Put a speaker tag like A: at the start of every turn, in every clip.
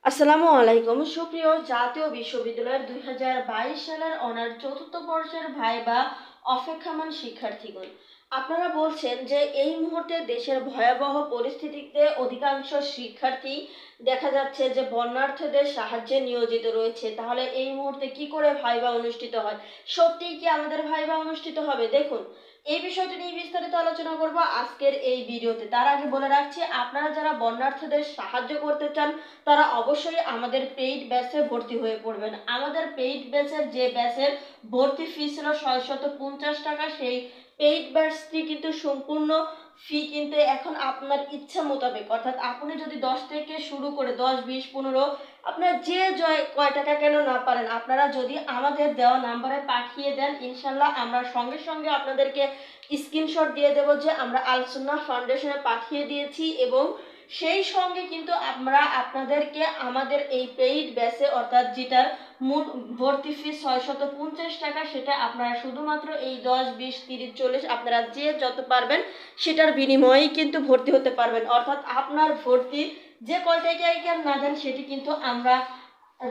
A: আসসালামু আলাইকুম। সুপ্রিয় জাতীয় বিশ্ববিদ্যালয়ের 2022 সালের অনার্স চতুর্থ বর্ষের ভাইবা অপেক্ষমাণ শিক্ষার্থীগণ, আপনারা বলছেন যে এই মুহূর্তে দেশের ভয়াবহ পরিস্থিতিতে অধিকাংশ শিক্ষার্থী দেখা যাচ্ছে যে বন্যার্থদের সাহায্যে নিয়োজিত রয়েছে। তাহলে এই মুহূর্তে কি করে ভাইবা অনুষ্ঠিত হয়? সত্যিই কি আমাদের ভাইবা অনুষ্ঠিত হবে? দেখুন, এই বিষয়টি নিয়ে বিস্তারিত আলোচনা করব আজকের এই ভিডিওতে। তার আগে বলে রাখছি, আপনারা যারা বন্যার্থদের সাহায্য করতে চান তারা অবশ্যই আমাদের পেইড ব্যাচে ভর্তি হয়ে পড়বেন। আমাদের পেইড ব্যাচের যে ব্যাচের ভর্তি ফি ছিল 650 টাকা, সেই পেইড ব্যাচটি কিন্তু সম্পূর্ণ ফি কিন্তু এখন আপনার ইচ্ছা মোতাবেক, অর্থাৎ আপনি যদি 10 থেকে শুরু করে 10, 20, 15 আপনার যে কয় টাকা কেন না পারেন, আপনারা যদি আমাদের দেওয়া নাম্বারে পাঠিয়ে দেন, ইনশাল্লাহ আমরা সঙ্গে সঙ্গে আপনাদেরকে স্ক্রিনশট দিয়ে দেব যে আমরা আল সুন্নাহ ফাউন্ডেশনে পাঠিয়ে দিয়েছি, এবং সেই সঙ্গে কিন্তু আমরা আপনাদেরকে আমাদের এই পেইড ব্যাচে, অর্থাৎ যেটার মূল ভর্তি ফি 650 টাকা, সেটা আপনারা শুধুমাত্র এই 10, 20, 30, 40 আপনারা যে যত পারবেন সেটার বিনিময়েই কিন্তু ভর্তি হতে পারবেন। অর্থাৎ আপনার ভর্তি যে কয় টাকায় না দেন সেটি কিন্তু আমরা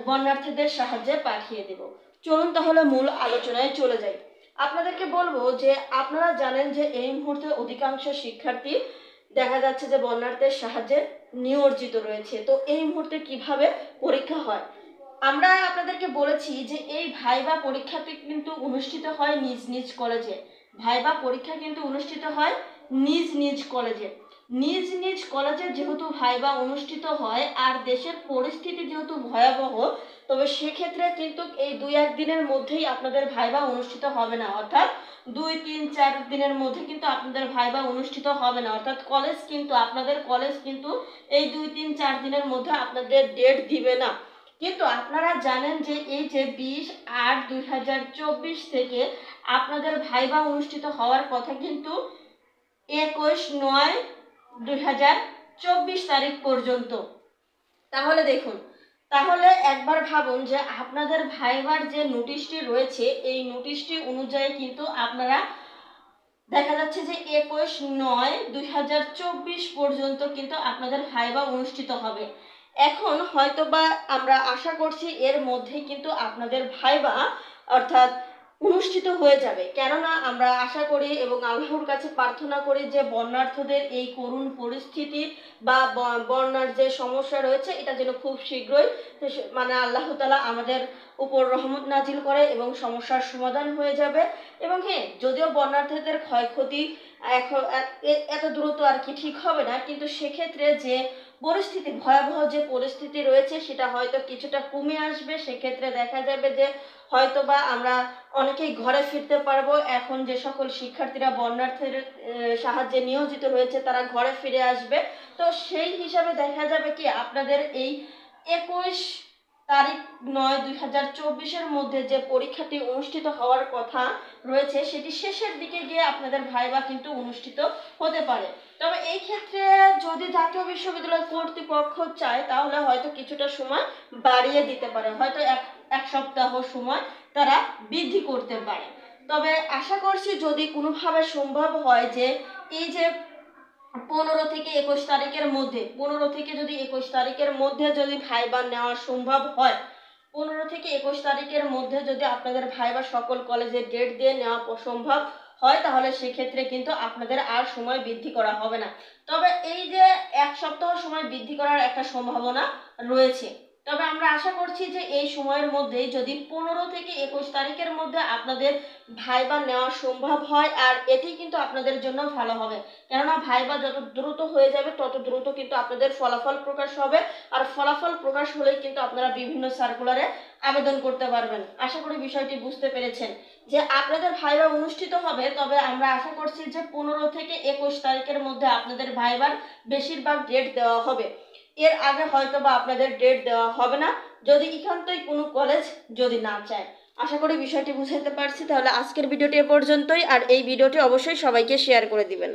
A: বন্যার্থীদের সাহায্যে পাঠিয়ে দেব। চলুন তাহলে মূল আলোচনায় চলে যাই। আপনাদেরকে বলবো যে আপনারা জানেন যে এই মুহূর্তে অধিকাংশ শিক্ষার্থী দেখা যাচ্ছে যে বন্যার্থের সাহায্যে নিয়োজিত রয়েছে। তো এই মুহূর্তে কিভাবে পরীক্ষা হয়, আমরা আপনাদেরকে বলেছি যে এই ভাইবা পরীক্ষাটি কিন্তু অনুষ্ঠিত হয় নিজ নিজ কলেজে। ভাইবা পরীক্ষা কিন্তু অনুষ্ঠিত হয় নিজ নিজ কলেজে। নিজ নিজ কলেজে যেহেতু ভাইবা অনুষ্ঠিত হয়, আর দেশের পরিস্থিতি যেহেতু ভয়াবহ, তবে সেক্ষেত্রে কিন্তু এই 2-1 দিনের মধ্যেই আপনাদের ভাইবা অনুষ্ঠিত হবে না। অর্থাৎ 2-3-4 দিনের মধ্যে কিন্তু আপনাদের ভাইবা অনুষ্ঠিত হবে না। অর্থাৎ আপনাদের কলেজ কিন্তু এই 2-3-4 দিনের মধ্যে আপনাদের ডেট দিবে না। কিন্তু আপনারা জানেন যে এই যে 20-8-2024 থেকে আপনাদের ভাইবা অনুষ্ঠিত হওয়ার কথা কিন্তু 21-9-2024 তারিখ পর্যন্ত। তাহলে দেখুন, তাহলে একবার ভাবুন যে আপনাদের ভাইবার যে নোটিশটি রয়েছে, এই নোটিশটি অনুযায়ী কিন্তু আপনারা দেখা যাচ্ছে যে 21-9-2024 পর্যন্ত কিন্তু আপনাদের ভাইবা অনুষ্ঠিত হবে। এখন হয়তোবা আমরা আশা করছি এর মধ্যে কিন্তু আপনাদের ভাইবা অর্থাৎ অনুষ্ঠিত হয়ে যাবে। কেননা আমরা আশা করি এবং আল্লাহর কাছে প্রার্থনা করি যে বন্যার্থদের এই করুণ পরিস্থিতি বা বন্যার যে সমস্যা রয়েছে, এটা যেন খুব শীঘ্রই আল্লাহ তাআলা আমাদের উপর রহমত নাজিল করে এবং সমস্যার সমাধান হয়ে যাবে। এবং হ্যাঁ, যদিও বন্যার্থীদের ক্ষয়ক্ষতি এখন এত দ্রুত আর কি ঠিক হবে না, কিন্তু সেক্ষেত্রে যে পরিস্থিতি, ভয়াবহ যে পরিস্থিতি রয়েছে, সেটা হয়তো কিছুটা কমে আসবে। সেক্ষেত্রে দেখা যাবে যে হয়তোবা আমরা অনেকেই ঘরে ফিরতে পারবো। এখন যে সকল শিক্ষার্থীরা বন্যার্থীর সাহায্যে নিয়োজিত রয়েছে তারা ঘরে ফিরে আসবে। তো সেই হিসাবে দেখা যাবে কি আপনাদের এই 21-9-2024 মধ্যে যে পরীক্ষাটি অনুষ্ঠিত হওয়ার কথা রয়েছে, সেটি শেষের দিকে গিয়ে আপনাদের ভাইবা কিন্তু অনুষ্ঠিত হতে পারে। তবে এই ক্ষেত্রে যদি জাতীয় বিশ্ববিদ্যালয় কর্তৃপক্ষ চায় তাহলে হয়তো কিছুটা সময় বাড়িয়ে দিতে পারে, হয়তো এক সপ্তাহ সময় তারা বৃদ্ধি করতে পারে। তবে আশা করছি যদি কোনোভাবে সম্ভব হয় যে এই যে 15 থেকে 21 তারিখের মধ্যে, 15 থেকে যদি 21 তারিখের মধ্যে যদি ভাইবা নেওয়া সম্ভব হয়, 15 থেকে 21 তারিখের মধ্যে যদি আপনাদের ভাইবা সকল কলেজের ডেট দিয়ে নেওয়া সম্ভব হয়, তাহলে সেক্ষেত্রে কিন্তু আপনাদের আর সময় বৃদ্ধি করা হবে না। তবে এই যে এক সপ্তাহ সময় বৃদ্ধি করার একটা সম্ভাবনা রয়েছে। তবে আমরা আশা করছি যে এই সময়ের মধ্যেই যদি 15 থেকে 21 তারিখের মধ্যে আপনাদের ভাইবা নেওয়া সম্ভব হয়, আর এটি কিন্তু আপনাদের জন্য ভালো হবে। কেননা ভাইবা যত দ্রুত হয়ে যাবে তত দ্রুত কিন্তু আপনাদের ফলাফল প্রকাশ হবে, আর ফলাফল প্রকাশ হলেই কিন্তু আপনারা বিভিন্ন সার্কুলারে আবেদন করতে পারবেন। আশা করি বিষয়টি বুঝতে পেরেছেন যে আপনাদের ভাইবা অনুষ্ঠিত হবে। তবে আমরা আশা করছি যে 15 থেকে 21 তারিখের মধ্যে আপনাদের ভাইবার বেশিরভাগ ডেট দেওয়া হবে। এর আগে হয়তো বা আপনাদের ডেট দেওয়া হবে না, যদি এখানটাই কোনো কলেজ যদি না চায়। আশা করি বিষয়টি বুঝাতে পারছি। তাহলে আজকের ভিডিওটি এ পর্যন্তই, আর এই ভিডিওটি অবশ্যই সবাইকে শেয়ার করে দিবেন।